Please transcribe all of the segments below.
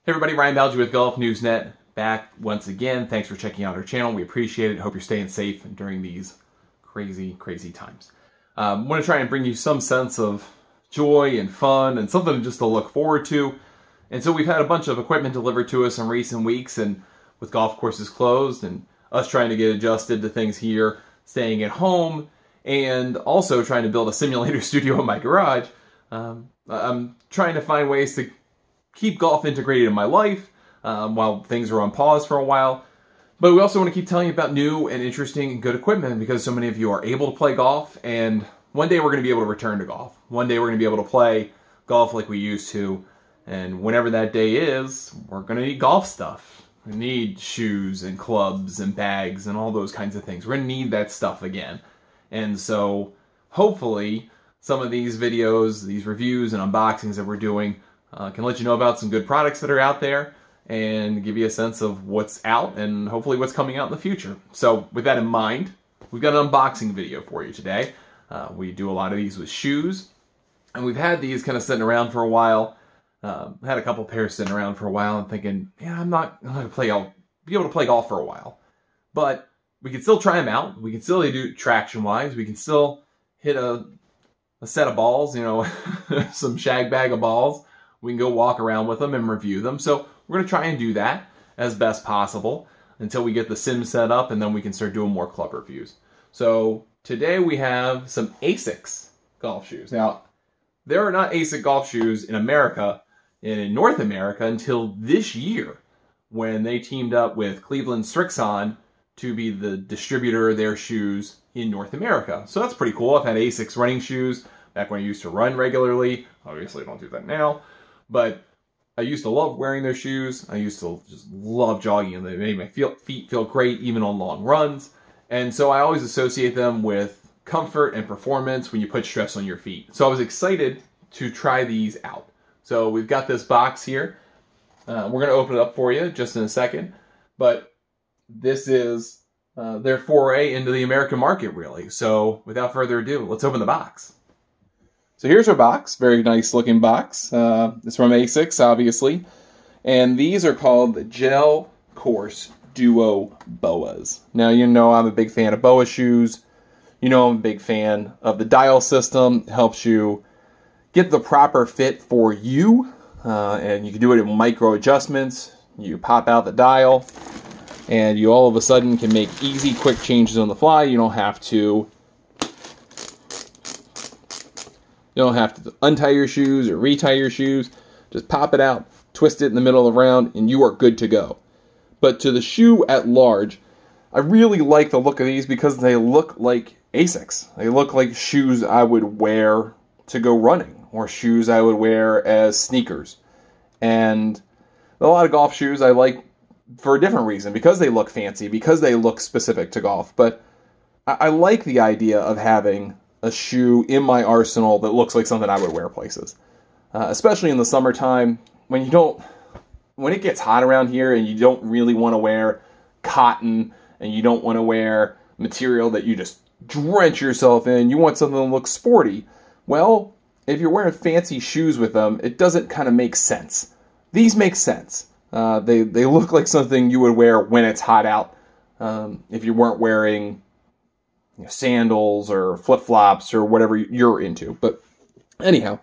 Hey everybody, Ryan Ballengee with Golf Newsnet back once again. Thanks for checking out our channel. We appreciate it. Hope you're staying safe during these crazy times. I want to try and bring you some sense of joy and fun and something just to look forward to. And so we've had a bunch of equipment delivered to us in recent weeks, and with golf courses closed and us trying to get adjusted to things here, staying at home, and also trying to build a simulator studio in my garage, I'm trying to find ways to keep golf integrated in my life while things are on pause for a while. But we also want to keep telling you about new and interesting and good equipment because so many of you are able to play golf, and one day we're going to be able to return to golf. One day we're going to be able to play golf like we used to, and whenever that day is, we're going to need golf stuff. We need shoes and clubs and bags and all those kinds of things. We're going to need that stuff again. And so hopefully some of these videos, these reviews and unboxings that we're doing can let you know about some good products that are out there and give you a sense of what's out and hopefully what's coming out in the future. So with that in mind, we've got an unboxing video for you today. We do a lot of these with shoes, and we've had these kind of sitting around for a while. Had a couple pairs sitting around for a while and thinking, yeah, I'm not going to be able to play golf for a while. But we can still try them out. We can still do traction-wise. We can still hit a set of balls, you know, some shag bag of balls. We can go walk around with them and review them. So we're going to try and do that as best possible until we get the sim set up, and then we can start doing more club reviews. So today we have some Asics golf shoes. Now, there are not Asics golf shoes in America and in North America until this year, when they teamed up with Cleveland Strixon to be the distributor of their shoes in North America. So that's pretty cool. I've had Asics running shoes back when I used to run regularly. Obviously, I don't do that now. But I used to love wearing their shoes. I used to just love jogging, and they made my feet feel great even on long runs. And so I always associate them with comfort and performance when you put stress on your feet. So I was excited to try these out. So we've got this box here. We're going to open it up for you just in a second. But this is their foray into the American market, really. So without further ado, let's open the box. So here's our box, very nice looking box. It's from Asics, obviously. And these are called the Gel-Course Duo Boas. Now, you know I'm a big fan of Boa shoes. You know I'm a big fan of the dial system. It helps you get the proper fit for you. And you can do it in micro adjustments. You pop out the dial, and you all of a sudden can make easy, quick changes on the fly. You don't have to untie your shoes or retie your shoes. Just pop it out, twist it in the middle of the round, and you are good to go. But to the shoe at large, I really like the look of these because they look like Asics. They look like shoes I would wear to go running, or shoes I would wear as sneakers. And a lot of golf shoes I like for a different reason, because they look fancy, because they look specific to golf. But I like the idea of having a shoe in my arsenal that looks like something I would wear places. Especially in the summertime, when it gets hot around here and you don't really want to wear cotton and you don't want to wear material that you just drench yourself in. You want something that looks sporty. Well, if you're wearing fancy shoes with them, it doesn't kind of make sense. These make sense. They look like something you would wear when it's hot out. If you weren't wearing sandals or flip-flops or whatever you're into. But anyhow,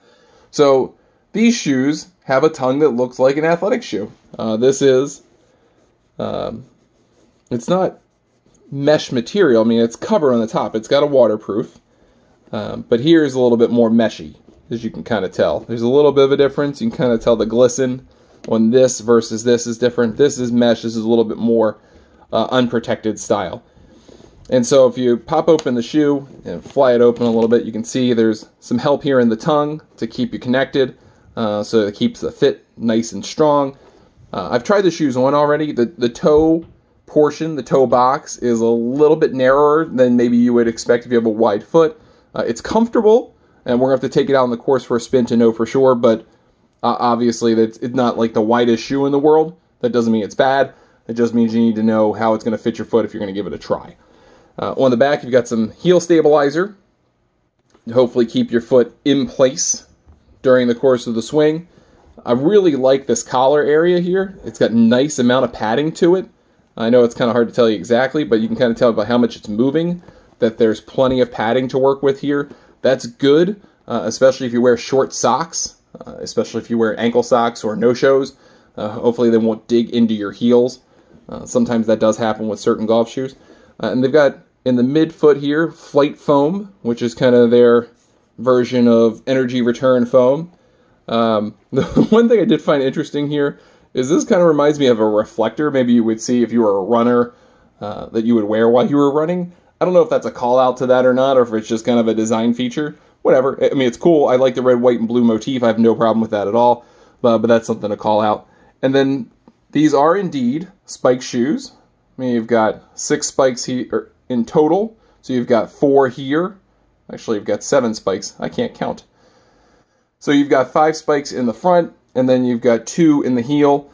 so these shoes have a tongue that looks like an athletic shoe. This is, it's not mesh material. I mean, it's cover on the top. It's got a waterproof. But here's a little bit more meshy, as you can kind of tell. There's a little bit of a difference. You can kind of tell the glisten on this versus this is different. This is mesh. This is a little bit more unprotected style. And so if you pop open the shoe and fly it open a little bit, you can see there's some help here in the tongue to keep you connected, so it keeps the fit nice and strong. I've tried the shoes on already. The toe portion, the toe box, is a little bit narrower than maybe you would expect if you have a wide foot. It's comfortable, and we're going to have to take it out on the course for a spin to know for sure, but obviously it's not like the widest shoe in the world. That doesn't mean it's bad. It just means you need to know how it's going to fit your foot if you're going to give it a try. On the back, you've got some heel stabilizer to hopefully keep your foot in place during the course of the swing. I really like this collar area here. It's got a nice amount of padding to it. I know it's kind of hard to tell you exactly, but you can kind of tell by how much it's moving that there's plenty of padding to work with here. That's good, especially if you wear short socks, especially if you wear ankle socks or no-shows. Hopefully they won't dig into your heels. Sometimes that does happen with certain golf shoes. And they've got, in the midfoot here, flight foam, which is kind of their version of energy return foam. The one thing I did find interesting here is this kind of reminds me of a reflector. Maybe you would see if you were a runner that you would wear while you were running. I don't know if that's a call out to that or not, or if it's just kind of a design feature. Whatever. I mean, it's cool. I like the red, white, and blue motif. I have no problem with that at all. But that's something to call out. And then these are indeed spike shoes. I mean, you've got 6 spikes here in total. So you've got 4 here. Actually, you've got 7 spikes. I can't count. So you've got 5 spikes in the front, and then you've got 2 in the heel.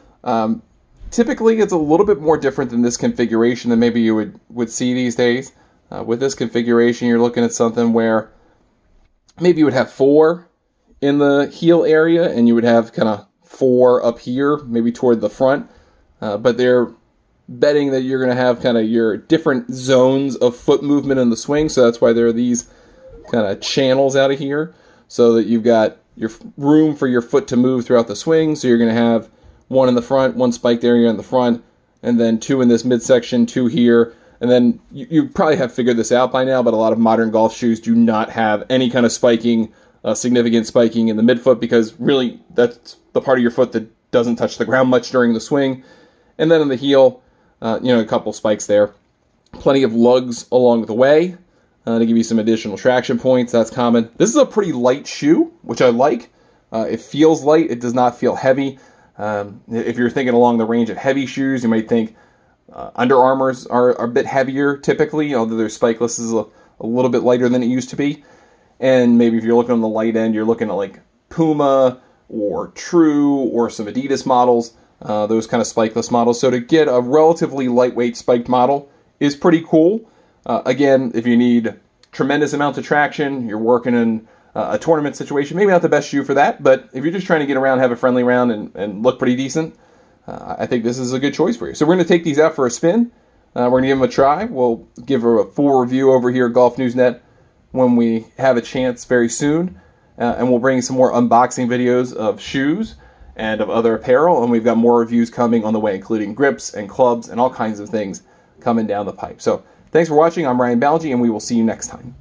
Typically, it's a little bit more different than this configuration than maybe you would see these days. With this configuration, you're looking at something where maybe you would have 4 in the heel area, and you would have kind of 4 up here, maybe toward the front. But they're betting that you're going to have kind of your different zones of foot movement in the swing, so that's why there are these kind of channels out of here, so that you've got your room for your foot to move throughout the swing. So you're going to have 1 in the front, 1 spiked area in the front, and then 2 in this midsection, 2 here. And then you probably have figured this out by now, but a lot of modern golf shoes do not have any kind of spiking, significant spiking in the midfoot, because really that's the part of your foot that doesn't touch the ground much during the swing. And then in the heel, a couple spikes there. Plenty of lugs along the way to give you some additional traction points. That's common. This is a pretty light shoe, which I like. It feels light. It does not feel heavy. If you're thinking along the range of heavy shoes, you might think Under Armours are a bit heavier typically, although their spikeless is a little bit lighter than it used to be. And maybe if you're looking on the light end, you're looking at like Puma or True or some Adidas models, those kind of spikeless models. So to get a relatively lightweight spiked model is pretty cool. Again, if you need tremendous amounts of traction, you're working in a tournament situation, maybe not the best shoe for that, but if you're just trying to get around, have a friendly round, and look pretty decent, I think this is a good choice for you. So we're going to take these out for a spin. We're going to give them a try. We'll give a full review over here at Golf News Net when we have a chance very soon. And we'll bring some more unboxing videos of shoes and of other apparel. And we've got more reviews coming on the way, including grips and clubs and all kinds of things coming down the pipe. So thanks for watching. I'm Ryan Ballengee, and we will see you next time.